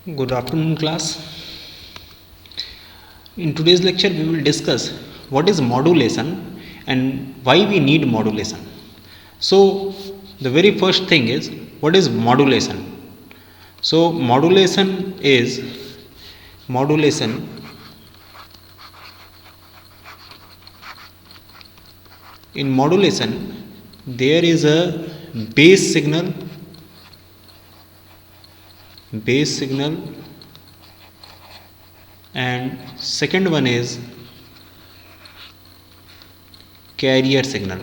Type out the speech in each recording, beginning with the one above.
Good afternoon, class. In today's lecture, we will discuss what is modulation and why we need modulation. So, the very first thing is what is modulation? So, modulation in modulation there is a base signal and second one is carrier signal.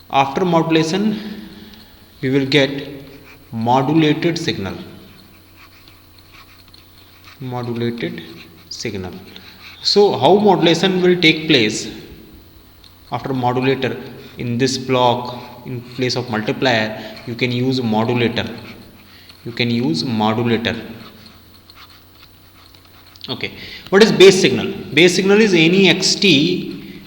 After modulation we will get modulated signal. So how modulation will take place after modulator? In this block, in place of multiplier, you can use modulator. Okay, what is base signal? Base signal is any xt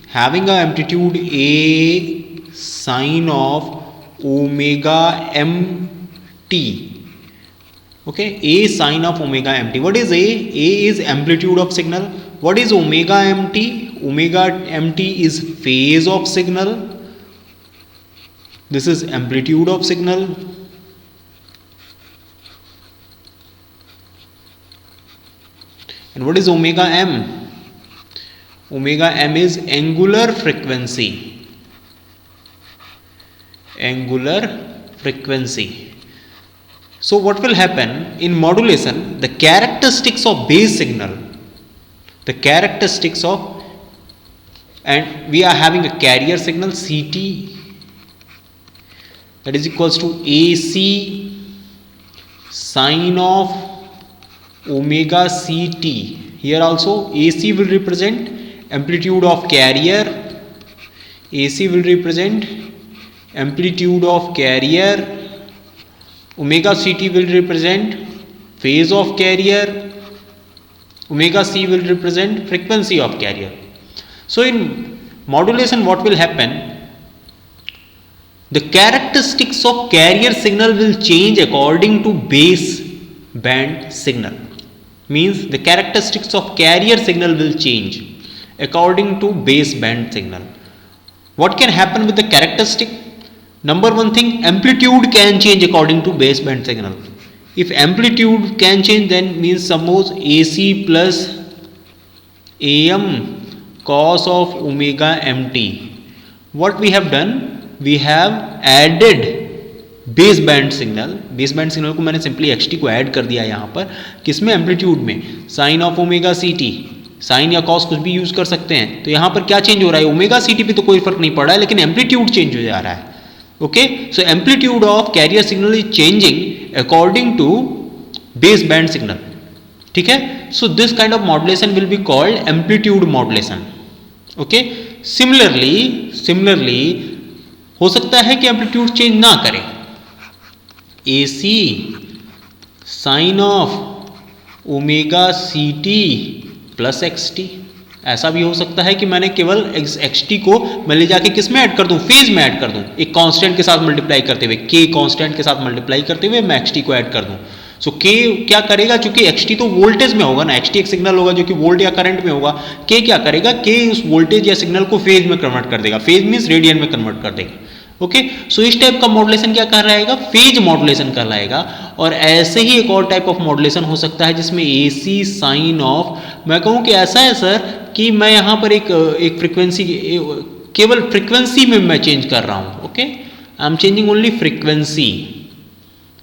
having a amplitude a sine of omega mt. Okay, a sine of omega mt. What is a? A is amplitude of signal. What is omega mt? Omega mt is phase of signal. This is amplitude of signal. And what is omega m? Omega m is angular frequency. So what will happen in modulation? The characteristics of base signal, and we are having a carrier signal Ct, that is equals to AC sine of omega Ct. Here also AC will represent amplitude of carrier, omega Ct will represent phase of carrier, omega C will represent frequency of carrier. So in modulation what will happen? The characteristics of carrier signal will change according to base band signal. Means the characteristics of carrier signal will change according to base band signal. What can happen with the characteristic? Number one thing, amplitude can change according to base band signal. If amplitude can change, then means suppose AC plus AM cos of omega mt. What we have done? We have added base band signal को मैंने simply xt को add कर दिया यहाँ पर, किसमें? Amplitude में, sine of omega ct, sine या कॉस कुछ भी यूज कर सकते हैं. तो यहाँ पर क्या चेंज हो रहा है? ओमेगा ct पे तो कोई फर्क नहीं पड़ रहा है, लेकिन एम्पलीट्यूड चेंज हो जा रहा है. Okay, so amplitude of carrier signal is changing according to base band signal. ठीक है, so this kind of modulation will be called amplitude modulation. Okay, similarly हो सकता है कि एम्पलीट्यूड चेंज ना करे. AC sine of omega CT plus XT, ऐसा भी हो सकता है कि मैंने केवल XT को मैं ले जाके किस में ऐड कर दूं? फेज में ऐड कर दूं. एक कांस्टेंट के साथ मल्टीप्लाई करते हुए, K कांस्टेंट के साथ मल्टीप्लाई करते हुए मैं XT को ऐड कर दूं. सो K क्या करेगा? चूंकि XT तो वोल्टेज में होगा ना, XT एक सिग्नल होगा जो कि वोल्ट या करंट में होगा. K क्या करेगा? K उस वोल्टेज या सिग्नल को फेज में कन्वर्ट कर देगा. फेज मीन्स रेडियन में कन्वर्ट कर देगा. ओके, सो इस टाइप का मॉड्यूलेशन क्या कहलाएगा? फेज मॉड्यूलेशन कहलाएगा. और ऐसे ही एक और टाइप ऑफ मॉड्यूलेशन हो सकता है जिसमें AC साइन ऑफ, मैं कहूँ कि ऐसा है सर कि मैं यहाँ पर एक फ्रीक्वेंसी, केवल फ्रीक्वेंसी में मैं चेंज कर रहा हूँ. Okay, I am changing only frequency.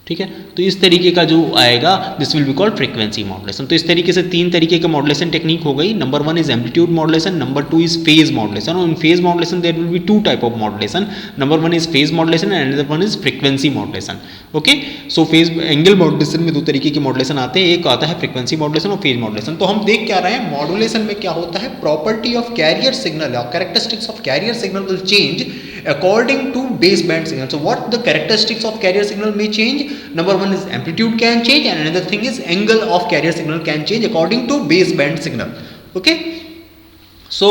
ठीक है, तो इस तरीके का जो आएगा this will be called frequency modulation. तो इस तरीके से तीन तरीके के मॉड्यूलेशन टेक्निक हो गई. Number one is amplitude modulation, number two is phase modulation. और in phase modulation there will be two type of modulation. Number one is phase modulation and another one is frequency modulation. Okay, so phase angle modulation में दो तरीके के modulation आते हैं. एक आता है फ्रीक्वेंसी मॉड्यूलेशन और फेज मॉड्यूलेशन. तो हम देख क्या रहे हैं? मॉड्यूलेशन में क्या होता है? प्रॉपर्टी ऑफ कैरियर सिग्नल और characteristics of carrier signal will change according to baseband signal. So what the characteristics of carrier signal may change? Number one is amplitude can change and another thing is angle of carrier signal can change according to baseband signal. Okay, सो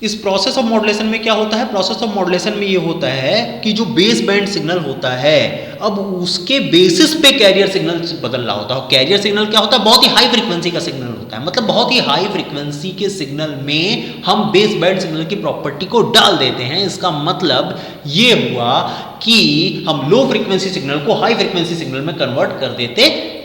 इस process of modulation में क्या होता है, process of modulation में ये होता है कि जो बेस बैंड सिग्नल होता है अब उसके बेसिस पे कैरियर सिग्नल बदल रहा होता है। कैरियर सिग्नल क्या होता है, बहुत ही हाई फ्रीक्वेंसी का सिग्नल होता है, मतलब बहुत ही हाई फ्रीक्वेंसी के सिग्नल में हम बेस बैंड सिग्नल की प्रॉपर्टी को डाल देते हैं। इसका मतलब ये हुआ कि हम लो फ्रीक्वेंसी सिग्नल को हाई फ्रीक्वेंसी सिग्नल में कन्वर्ट कर देते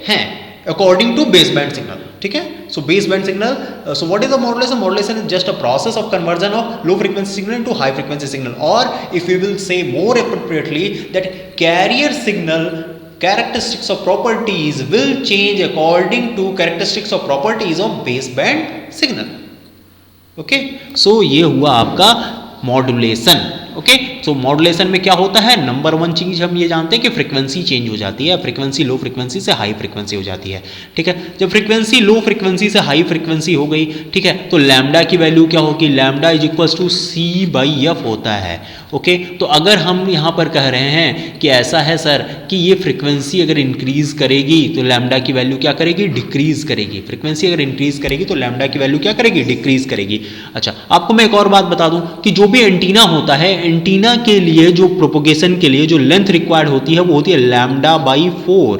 हैं according to base band signal. ठीक है, so base band signal, so what is the modulation? Modulation is just a process of conversion of low frequency signal into high frequency signal, और if we will say more appropriately that carrier signal characteristics of properties will change according to characteristics of properties of baseband signal. Okay, so ये हुआ आपका modulation. Okay, सो modulation में क्या होता है, number one चीज हम ये जानते हैं कि फ्रीक्वेंसी चेंज हो जाती है, फ्रीक्वेंसी लो फ्रीक्वेंसी से हाई फ्रीक्वेंसी हो जाती है। ठीक है, जब फ्रीक्वेंसी लो फ्रीक्वेंसी से हाई फ्रीक्वेंसी हो गई, ठीक है, तो लैम्डा की वैल्यू क्या होगी, lambda is equal to c by f होता है। ओके, तो अगर हम यहाँ पर कह रहे हैं कि ऐसा है सर कि ये फ्रीक्वेंसी अगर इंक्रीज करेगी तो लैम्डा की वैल्यू क्या करेगी, डिक्रीज करेगी। फ्रीक्वेंसी अगर इंक्रीज करेगी तो लैम्डा की वैल्यू क्या करेगी, डिक्रीज करेगी। अच्छा, आपको मैं एक और बात बता दूं कि जो भी एंटीना होता है, एंटीना के लिए जो प्रोपोगेशन के लिए जो लेंथ रिक्वायर्ड होती है वो होती है लैम्डा बाई 4।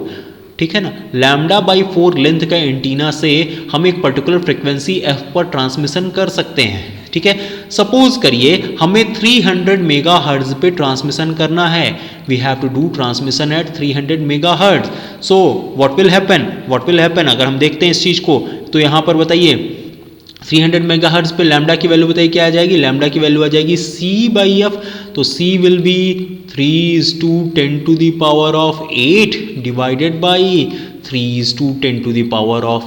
ठीक है ना, लैम्डा बाई 4 लेंथ का एंटीना से हम एक पर्टिकुलर फ्रीक्वेंसी एफ पर ट्रांसमिशन कर सकते हैं। ठीक है, सपोज करिए हमें 300 मेगाहर्ट्ज पे ट्रांसमिशन करना है, we have to do transmission at 300 megahertz. So what will happen, अगर हम देखते हैं इस चीज को तो यहां पर बताइए 300 मेगाहर्ट्ज पे लैम्डा की वैल्यू बताइए क्या आ जाएगी, लैम्डा की वैल्यू आ जाएगी सी बाई एफ। तो c will be 3 × 10⁸ divided by 3 × 10⁸।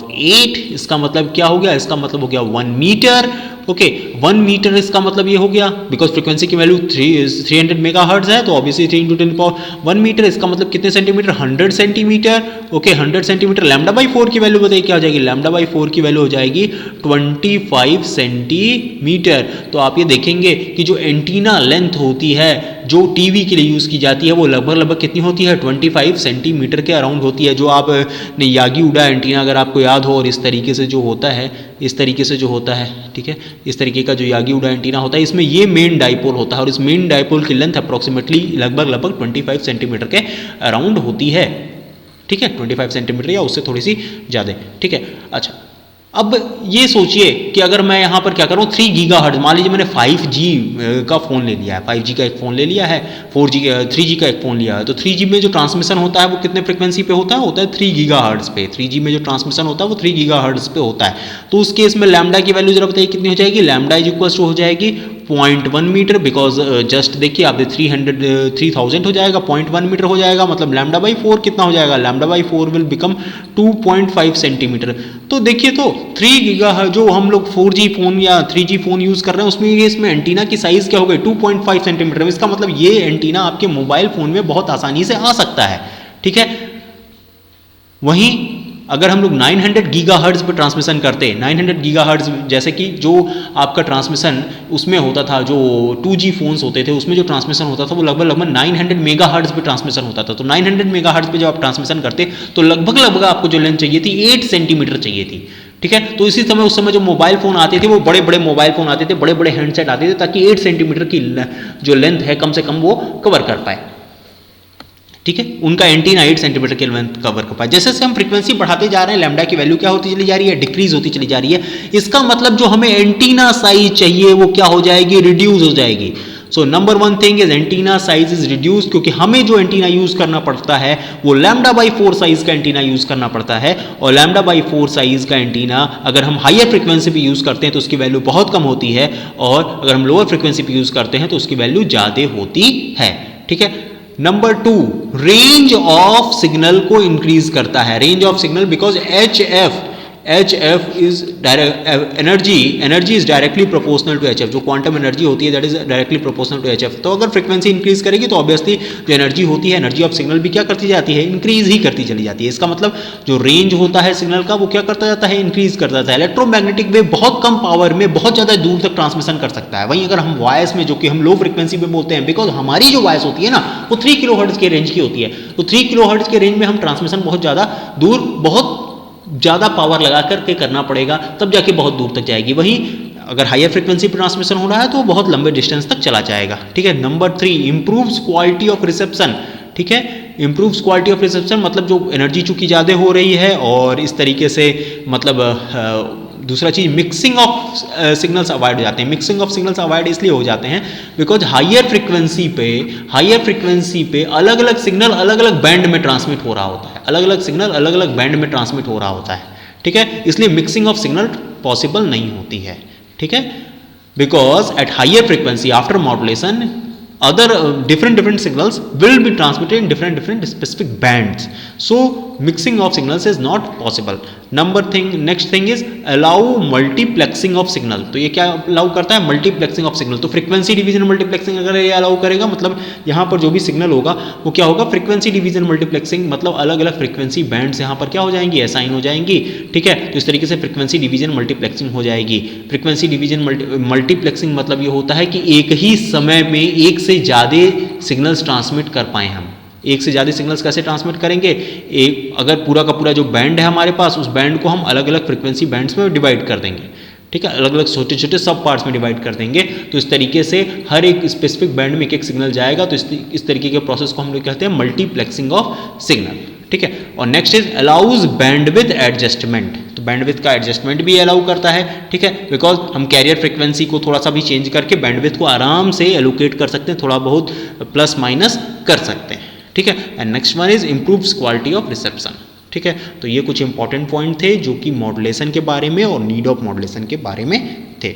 इसका मतलब क्या हो गया, इसका मतलब हो गया 1 मीटर। ओके, 1 मीटर इसका मतलब ये हो गया, बिकॉज फ्रीक्वेंसी की वैल्यू 300 मेगाहर्ट्ज है तो ऑब्वियसली 3 × 10⁻1 मीटर, इसका मतलब कितने centimetre, 100 centimetre. Okay, 100 centimetre. Lambda by 4 की वैल्यू बताइए क्या हो जाएगी, लैम्डा बाई 4 की वैल्यू हो जाएगी 25 सेंटीमीटर। तो आप ये देखेंगे कि जो एंटीना लेंथ होती है जो टीवी के लिए यूज की जाती है वो लगभग कितनी होती है, 25 सेंटीमीटर के अराउंड होती है। जो आप ने यागी उडा एंटीना अगर आपको याद हो, और इस तरीके से जो होता है, इस तरीके से जो होता है, ठीक है, इस तरीके का जो यागी उडा एंटीना होता है, इसमें ये मेन डाइपोल होता है और इस मेन डाइपोल की लेंथ अप्रोक्सीमेटली लगभग 25 सेंटीमीटर के अराउंड होती है। ठीक है, 25 सेंटीमीटर या उससे थोड़ी सी ज़्यादा। ठीक है, अच्छा, अब ये सोचिए कि अगर मैं यहाँ पर क्या करूँ 3 गीगाहर्ट्ज, मान लीजिए मैंने 5G का फ़ोन ले लिया है, 5G का एक फ़ोन ले लिया है, 3G का एक फ़ोन लिया है, तो 3G में जो ट्रांसमिशन होता है वो कितने फ्रीक्वेंसी पे होता है 3 गीगाहर्ट्ज पे। 3G में जो ट्रांसमिशन होता है वो 3 गीगाहर्ट्ज पे होता है। तो उस केस में लैम्डा की वैल्यू जरा बताइए कितनी हो जाएगी, लैम्डा इज इक्वल टू हो जाएगी 0.1 मीटर, बिकॉज जस्ट देखिए आप 3000 हो जाएगा, 0.1 मीटर हो जाएगा, मतलब लैम्डा बाई 4 कितना हो जाएगा, lambda by 4 will become 2.5 centimetre. तो देखिए तो 3 गीगा जो हम लोग 4G फोन या 3G फोन यूज कर रहे हैं उसमें इसमें एंटीना की साइज क्या हो गई 2.5 सेंटीमीटर। इसका मतलब ये एंटीना आपके मोबाइल फोन में बहुत आसानी से आ सकता है। ठीक है, वहीं अगर हम लोग 900 गीगाहर्ट्ज पे ट्रांसमिशन करते, 900 गीगाहर्ट्ज जैसे कि जो आपका ट्रांसमिशन उसमें होता था, जो 2G फोन्स होते थे उसमें जो ट्रांसमिशन होता था वो लगभग 900 मेगाहर्ट्ज पे ट्रांसमिशन होता था। तो 900 मेगाहर्ट्ज पे जब आप ट्रांसमिशन करते तो लगभग आपको जो लेंथ चाहिए थी 8 सेंटीमीटर चाहिए थी। ठीक है, तो इसी समय उस समय जो मोबाइल फोन आते थे वो बड़े बड़े मोबाइल फोन आते थे, बड़े बड़े हैंडसेट आते थे, ताकि 8 सेंटीमीटर की जो लेंथ है कम से कम वो कवर कर पाए। ठीक है, उनका एंटीना 8 सेंटीमीटर की लेंथ कवर कर पाए। जैसे हम फ्रीक्वेंसी बढ़ाते जा रहे हैं, लैम्डा की वैल्यू क्या होती चली जा रही है, डिक्रीज होती चली जा रही है। इसका मतलब जो हमें एंटीना साइज चाहिए वो क्या हो जाएगी, रिड्यूस हो जाएगी। So number 1 thing is antenna size is reduce, क्योंकि हमें जो एंटीना यूज करना पड़ता है वो लैम्डा बाई 4 साइज का एंटीना यूज करना पड़ता है, और लैम्डा बाई 4 साइज का एंटीना अगर हम हायर फ्रीक्वेंसी पे यूज करते हैं तो उसकी वैल्यू बहुत कम होती है, और अगर हम लोअर फ्रीक्वेंसी पे यूज करते हैं तो उसकी वैल्यू ज्यादा होती है। ठीक है, नंबर 2 रेंज ऑफ सिग्नल को इंक्रीज करता है। Range of signal because HF is energy is directly proportional to HF। जो क्वांटम एनर्जी होती है that is directly proportional to HF। तो अगर फ्रीक्वेंसी इंक्रीज करेगी तो ऑब्वियसली जो एनर्जी होती है, एनर्जी ऑफ सिग्नल भी क्या करती जाती है, इंक्रीज ही करती चली जाती है। इसका मतलब जो रेंज होता है सिग्नल का वो क्या करता जाता है, इंक्रीज करता जाता है। इलेक्ट्रोमैग्नेटिक वेव बहुत कम पावर में बहुत ज़्यादा दूर तक ट्रांसमिशन कर सकता है। वहीं अगर हम वॉइस में, जो कि हम लो फ्रीक्वेंसी पे बोलते हैं, बिकॉज हमारी जो वॉइस होती है ना वो 3 किलोहर्ट्ज के रेंज की होती है, तो 3 किलोहर्ट्ज के रेंज में हम ट्रांसमिशन बहुत ज़्यादा दूर बहुत ज़्यादा पावर लगा करके करना पड़ेगा, तब जाके बहुत दूर तक जाएगी। वहीं अगर हायर फ्रिक्वेंसी पर ट्रांसमिशन हो रहा है तो वो बहुत लंबे डिस्टेंस तक चला जाएगा। ठीक है। Number 3, improves quality of reception. ठीक है, इम्प्रूव्स क्वालिटी ऑफ रिसेप्शन मतलब जो एनर्जी चूंकि ज़्यादा हो रही है और इस तरीके से मतलब दूसरा चीज़ मिक्सिंग ऑफ सिग्नल्स अवॉइड हो जाते हैं। मिक्सिंग ऑफ सिग्नल्स अवॉइड इसलिए हो जाते हैं बिकॉज हायर फ्रिक्वेंसी पे अलग अलग सिग्नल अलग अलग बैंड में ट्रांसमिट हो रहा होता है, अलग अलग सिग्नल अलग अलग बैंड में ट्रांसमिट हो रहा होता है। ठीक है, इसलिए मिक्सिंग ऑफ सिग्नल पॉसिबल नहीं होती है। ठीक है, because at higher frequency after modulation other different signals will be transmitted in different specific bands, so mixing of signals is not possible. Next thing is allow multiplexing of signal. तो ये क्या allow करता है? Multiplexing of signal. तो frequency division multiplexing अगर ये allow करेगा मतलब यहाँ पर जो भी सिग्नल होगा वो क्या होगा? फ्रीक्वेंसी डिवीजन मल्टीप्लेक्सिंग, मतलब अलग अलग फ्रीक्वेंसी बैंड्स यहाँ पर क्या हो जाएंगी? असाइन हो जाएंगी। ठीक है, तो इस तरीके से फ्रीक्वेंसी डिवीजन मल्टीप्लेक्सिंग हो जाएगी। फ्रीक्वेंसी डिवीजन मल्टीप्लेक्सिंग मतलब ये होता है कि एक ही समय में एक से ज़्यादा सिग्नल्स ट्रांसमिट कर पाएँ हम। एक से ज़्यादा सिग्नल्स कैसे ट्रांसमिट करेंगे? एक अगर पूरा का पूरा जो बैंड है हमारे पास, उस बैंड को हम अलग अलग फ्रीक्वेंसी बैंड्स में डिवाइड कर देंगे। ठीक है, अलग अलग छोटे छोटे सब पार्ट्स में डिवाइड कर देंगे। तो इस तरीके से हर एक स्पेसिफिक बैंड में एक एक सिग्नल जाएगा। तो इस तरीके के प्रोसेस को हम लोग कहते हैं मल्टीप्लेक्सिंग ऑफ सिग्नल। ठीक है, और next is allows bandwidth adjustment. तो बैंडविड्थ का एडजस्टमेंट भी अलाउ करता है। ठीक है, बिकॉज हम कैरियर फ्रीक्वेंसी को थोड़ा सा भी चेंज करके बैंडविड्थ को आराम से एलोकेट कर सकते हैं, थोड़ा बहुत प्लस माइनस कर सकते हैं। ठीक है, and next one is improves quality of reception. ठीक है, तो ये कुछ इंपॉर्टेंट पॉइंट थे जो कि मॉड्यूलेशन के बारे में और नीड ऑफ मॉड्यूलेशन के बारे में थे।